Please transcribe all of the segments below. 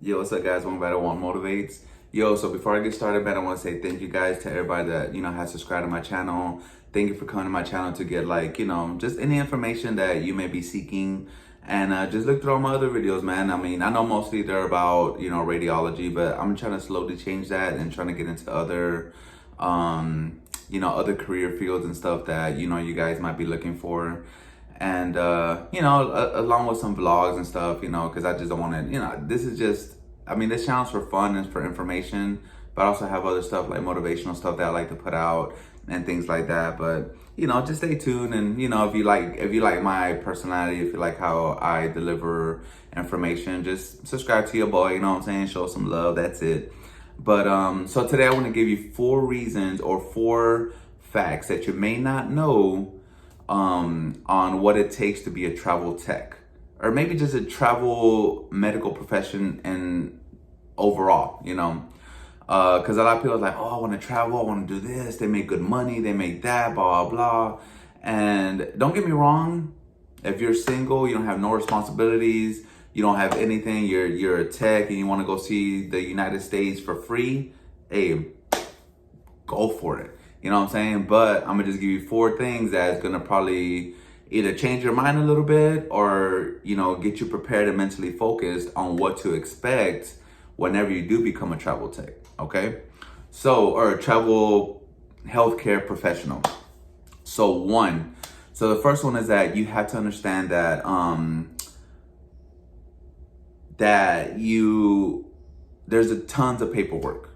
Yo, what's up, guys? One Better One Motivates. Yo, so before I get started, man, I want to say thank you guys to everybody that, has subscribed to my channel. Thank you for coming to my channel to get, just any information that you may be seeking. And just look through all my other videos, man. I mean, I know mostly they're about, radiology, but I'm trying to slowly change that and trying to get into other, other career fields and stuff that, you guys might be looking for. And along with some vlogs and stuff, because I just don't want to, this is just, this channel's for fun and for information, but I also have other stuff like motivational stuff that I like to put out and things like that. But just stay tuned, and if you like my personality, if you like how I deliver information, just subscribe to your boy. You know what I'm saying? Show some love. That's it. But so today I want to give you 4 reasons or 4 facts that you may not know on what it takes to be a travel tech, or maybe just a travel medical profession and overall, because a lot of people are like, oh, I want to travel, I want to do this, they make good money, they make that, blah, blah, blah. And don't get me wrong, if you're single, you don't have no responsibilities, you don't have anything, you're a tech and you want to go see the United States for free, hey, go for it. You know what I'm saying? But I'm gonna just give you 4 things that's gonna probably either change your mind a little bit or, get you prepared and mentally focused on what to expect whenever you do become a travel tech, okay? So, or a travel healthcare professional. So the first one is that you have to understand that, there's tons of paperwork.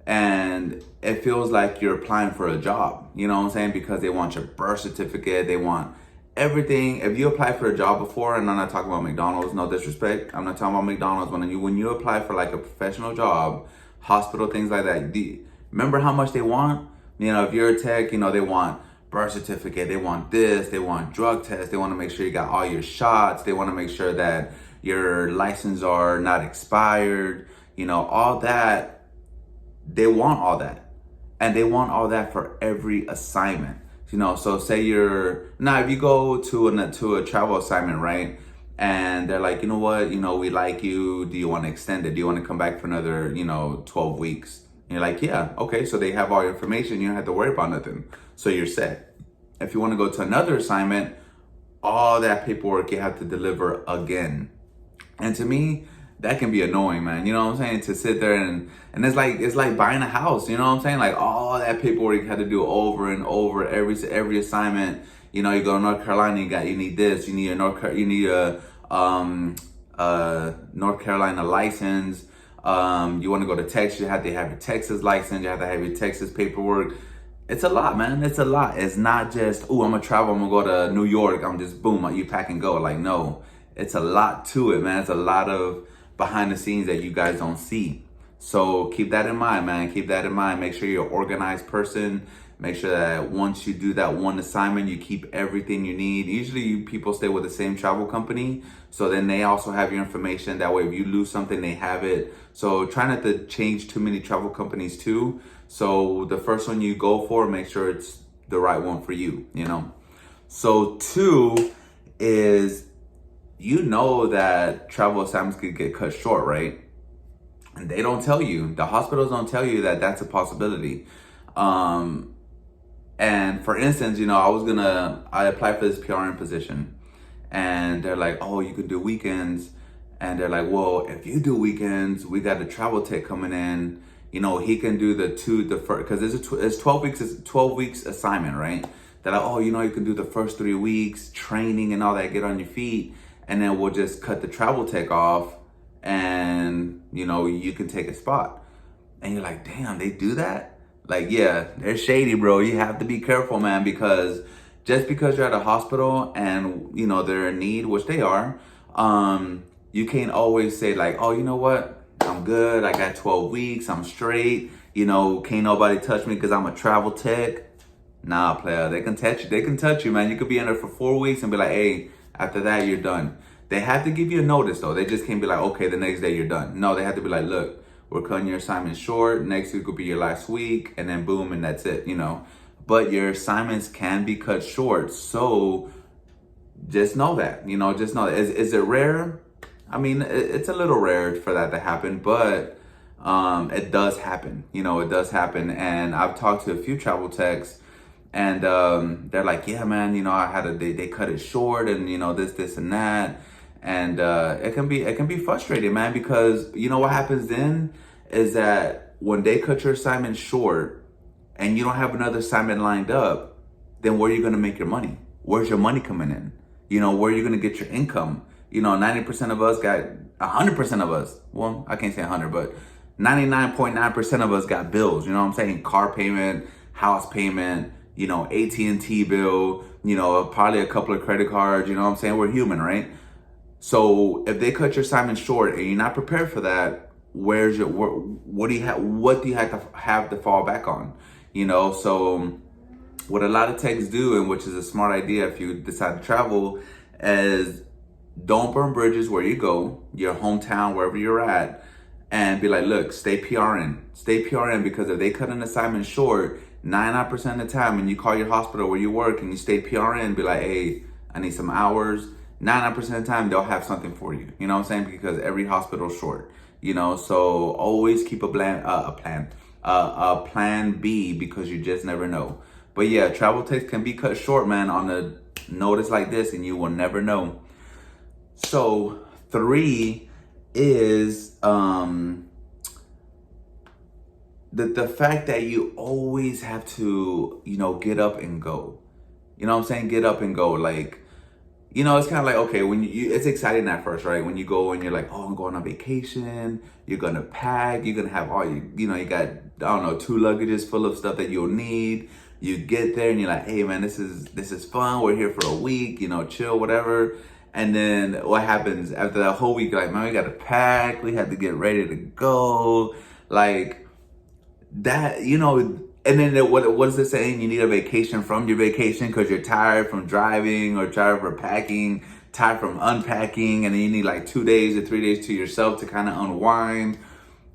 And it feels like you're applying for a job, you know what I'm saying? Because they want your birth certificate, they want everything. If you apply for a job before, and I'm not talking about McDonald's, no disrespect, I'm not talking about McDonald's, when you apply for like a professional job, hospital, things like that, remember how much they want? If you're a tech, they want birth certificate, they want this, they want drug tests, they want to make sure you got all your shots, they want to make sure that your license are not expired, all that. They want all that, and they want all that for every assignment. So say if you go to a travel assignment, right? And they're like, you know what, we like you. Do you want to extend it? Do you want to come back for another, 12 weeks? And you're like, yeah, okay. So they have all your information. You don't have to worry about nothing. So you're set. If you want to go to another assignment, all that paperwork you have to deliver again. And to me, that can be annoying, man. You know what I'm saying? To sit there and it's like buying a house. You know what I'm saying? Like all that paperwork you had to do over and over every assignment. You go to North Carolina, you need this. You need a North Carolina license. You want to go to Texas, you have to have your Texas license. You have to have your Texas paperwork. It's a lot, man. It's a lot. It's not just, I'm gonna travel. I'm gonna go to New York. I'm just boom, you pack and go. Like no, it's a lot to it, man. It's a lot of behind the scenes that you guys don't see. So keep that in mind, man. Keep that in mind. Make sure you're an organized person. Make sure that once you do that one assignment, you keep everything you need. Usually people stay with the same travel company, so then they also have your information. That way, if you lose something, they have it. So try not to change too many travel companies too. So the first one you go for, make sure it's the right one for you, So 2 is, that travel assignments could get cut short, right? And they don't tell you. The hospitals don't tell you that that's a possibility. And for instance, I applied for this PRN position, and they're like, oh, you can do weekends. And they're like, well, if you do weekends, we got a travel tech coming in. He can do the first, because it's 12 weeks assignment, right? They're like, oh, you can do the first 3 weeks training and all that, get on your feet. And then we'll just cut the travel tech off, and, you can take a spot. And you're like, damn, they do that? Like, yeah, they're shady, bro. You have to be careful, man, because just because you're at a hospital and, they're in need, which they are, you can't always say like, oh, you know what? I'm good. I got 12 weeks. I'm straight. Can't nobody touch me because I'm a travel tech. Nah, player, they can touch you. They can touch you, man. You could be in there for 4 weeks and be like, hey, after that, you're done. They have to give you a notice, though. They just can't be like, okay, the next day you're done. No, they have to be like, look, we're cutting your assignment short. Next week will be your last week, and then boom, and that's it, But your assignments can be cut short. So just know that, just know that. Is it rare? I mean, it's a little rare for that to happen, but it does happen. You know, it does happen. And I've talked to a few travel techs, and they're like, "Yeah, man, you know, I had a they cut it short, and you know, this, and that." And it can be frustrating, man, because you know what happens then is that when they cut your assignment short and you don't have another assignment lined up, then where are you going to make your money? Where's your money coming in? You know, where are you going to get your income? You know, 90% of us got 100% of us. Well, I can't say 100, but 99.9% of us got bills. You know what I'm saying? Car payment, house payment, you know, AT&T bill, you know, probably a couple of credit cards. You know what I'm saying? We're human, right? So if they cut your assignment short and you're not prepared for that, where's your what do you have? What do you have to fall back on? You know, so what a lot of techs do, and which is a smart idea if you decide to travel, is don't burn bridges where you go, your hometown, wherever you're at, and be like, look, stay PRN, because if they cut an assignment short, 99% of the time, when you call your hospital where you work and you stay PRN, be like, hey, I need some hours. 99% of the time, they'll have something for you. You know what I'm saying? Because every hospital's short. You know, so always keep a plan B, because you just never know. But yeah, travel takes can be cut short, man, on a notice like this, and you will never know. So 3 is the fact that you always have to, you know, get up and go. You know what I'm saying? Get up and go. Like, you know, it's kind of like, okay, when it's exciting at first, right? When you go and you're like, oh, I'm going on vacation. You're going to pack. You're going to have all you know, you got, I don't know, 2 luggages full of stuff that you'll need. You get there and you're like, hey, man, this is fun. We're here for a week, you know, chill, whatever. And then what happens after that whole week? You're like, man, we got to pack. We have to get ready to go. Like that, you know. And then what is it saying? You need a vacation from your vacation because you're tired from driving, or tired from packing, tired from unpacking, and then you need like 2 days or 3 days to yourself to kind of unwind.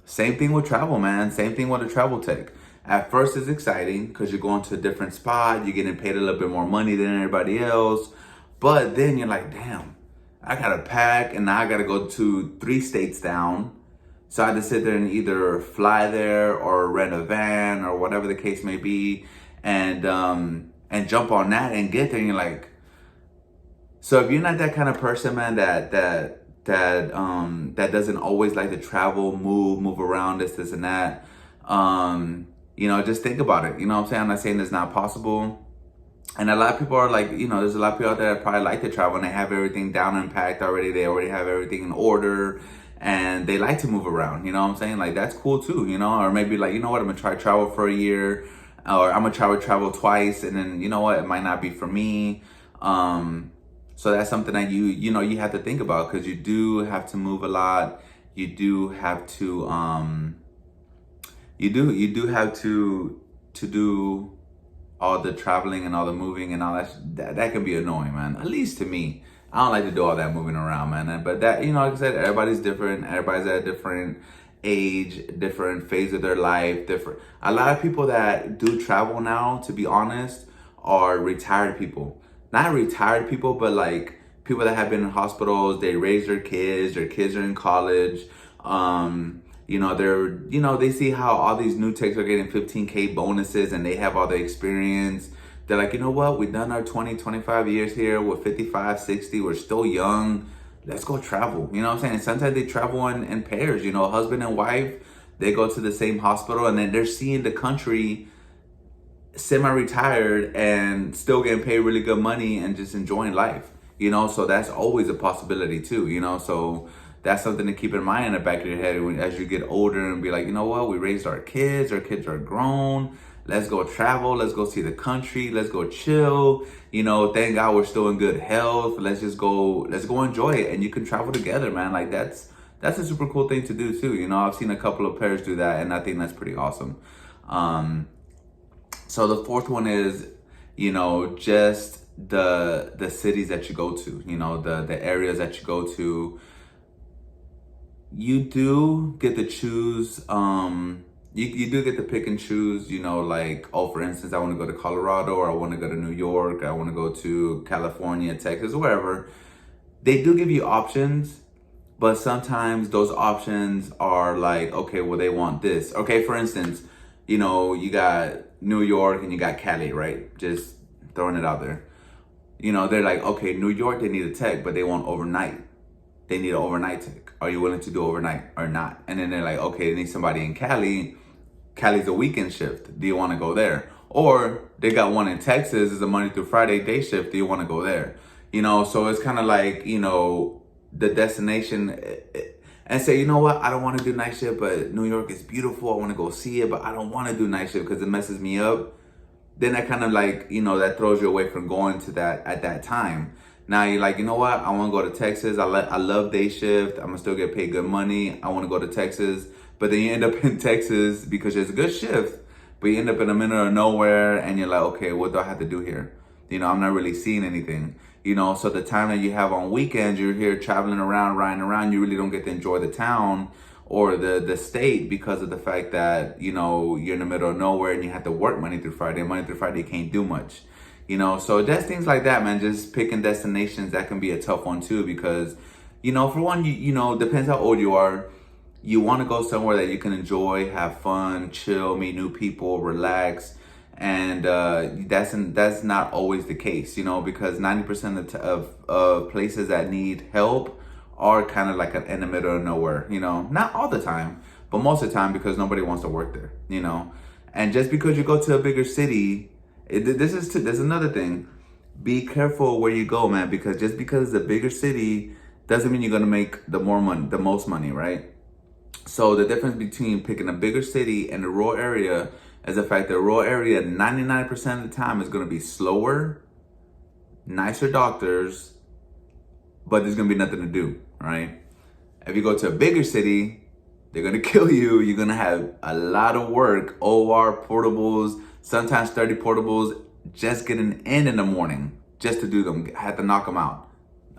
Same thing with travel, man. Same thing with a travel tech. At first it's exciting because you're going to a different spot, you're getting paid a little bit more money than everybody else. But then you're like, damn, I gotta pack, and now I gotta go to 3 states down. So I had to sit there and either fly there or rent a van or whatever the case may be, and jump on that and get there. And you're like, so if you're not that kind of person, man, that doesn't always like to travel, move around, this and that, you know, just think about it. You know what I'm saying? I'm not saying it's not possible. And a lot of people are like, you know, there's a lot of people out there that probably like to travel and they have everything down and packed already. They already have everything in order, and they like to move around. You know what I'm saying? Like, that's cool too, you know? Or maybe like, you know what, I'm gonna try travel for a year, or I'm gonna travel twice, and then, you know what, it might not be for me. So that's something that you know, you have to think about, because you do have to move a lot. You do have to, you do have to do all the traveling and all the moving and all that can be annoying, man. At least to me. I don't like to do all that moving around, man. But that, you know, like I said, everybody's different. Everybody's at a different age, different phase of their life, different. A lot of people that do travel now, to be honest, are retired people. Not retired people, but like people that have been in hospitals. They raise their kids are in college. You know, they see how all these new techs are getting 15K bonuses, and they have all the experience. They're like, you know what? We've done our 20, 25 years here. We're 55, 60. We're still young. Let's go travel. You know what I'm saying? And sometimes they travel in pairs, you know, husband and wife. They go to the same hospital, and then they're seeing the country semi-retired and still getting paid really good money and just enjoying life, you know? So that's always a possibility too, you know? So that's something to keep in mind in the back of your head as you get older, and be like, you know what? We raised our kids are grown. Let's go travel. Let's go see the country. Let's go chill. You know, thank God we're still in good health. Let's go enjoy it. And you can travel together, man. Like that's a super cool thing to do too. You know, I've seen a couple of pairs do that, and I think that's pretty awesome. So the 4th one is, you know, just the cities that you go to, you know, the areas that you go to. You do get to choose, you do get to pick and choose, you know, like, oh, for instance, I want to go to Colorado, or I want to go to New York, I want to go to California, Texas, wherever. They do give you options, But sometimes those options are like, okay, well, they want this. Okay, for instance, you know, you got New York and you got Cali, right? Just throwing it out there. You know, they're like, okay, New York, they need a tech, but they want overnight. They need an overnight tech. Are you willing to do overnight or not? And then they're like, okay, they need somebody in Cali. Cali's a weekend shift. Do you want to go there? Or they got one in Texas, it's a Monday through Friday day shift. Do you want to go there? You know, so it's kind of like, you know, the destination and say, you know what, I don't want to do night shift, but New York is beautiful. I want to go see it, but I don't want to do night shift because it messes me up. Then that kind of like, you know, that throws you away from going to that at that time. Now you're like, you know what, I want to go to Texas. I love day shift. I'm gonna still get paid good money. I want to go to Texas. But then you end up in Texas because it's a good shift, but you end up in the middle of nowhere and you're like, okay, what do I have to do here? You know, I'm not really seeing anything. You know, so the time that you have on weekends, you're here traveling around, riding around, you really don't get to enjoy the town or the state because of the fact that, you know, you're in the middle of nowhere and you have to work Monday through Friday. Monday through Friday, you can't do much. You know, so that's things like that, man. Just picking destinations, that can be a tough one too because, you know, for one, you know, depends how old you are. You want to go somewhere that you can enjoy, have fun, chill, meet new people, relax. And that's not always the case, you know, because 90% of places that need help are kind of like in the middle of nowhere, you know, not all the time, but most of the time because nobody wants to work there, you know. And just because you go to a bigger city, there's another thing. Be careful where you go, man, because just because it's a bigger city doesn't mean you're gonna make the most money, right? So the difference between picking a bigger city and a rural area is the fact that rural area 99% of the time is going to be slower, nicer doctors, but there's going to be nothing to do, right? If you go to a bigger city, they're going to kill you. You're going to have a lot of work, OR, portables, sometimes 30 portables, just getting in the morning just to do them. Had to knock them out.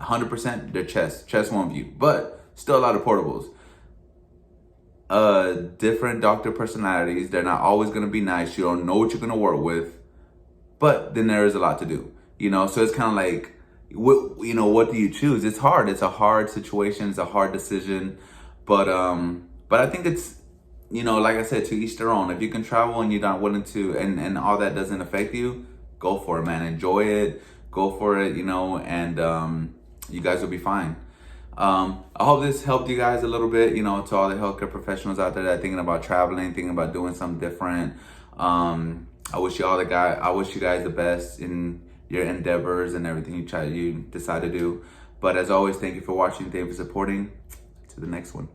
100% their chest won't view, but still a lot of portables. Different doctor personalities. They're not always going to be nice. You don't know what you're going to work with, but then there is a lot to do, you know? So it's kind of like, what do you choose? It's hard. It's a hard situation. It's a hard decision, but I think it's, you know, like I said, to each their own. If you can travel and you're not willing to, and all that doesn't affect you, go for it, man. Enjoy it. Go for it, you know, and you guys will be fine. I hope this helped you guys a little bit, you know, to all the healthcare professionals out there that are thinking about traveling, thinking about doing something different. I wish you guys the best in your endeavors and everything you decide to do. But as always, thank you for watching. Thank you for supporting. To the next one.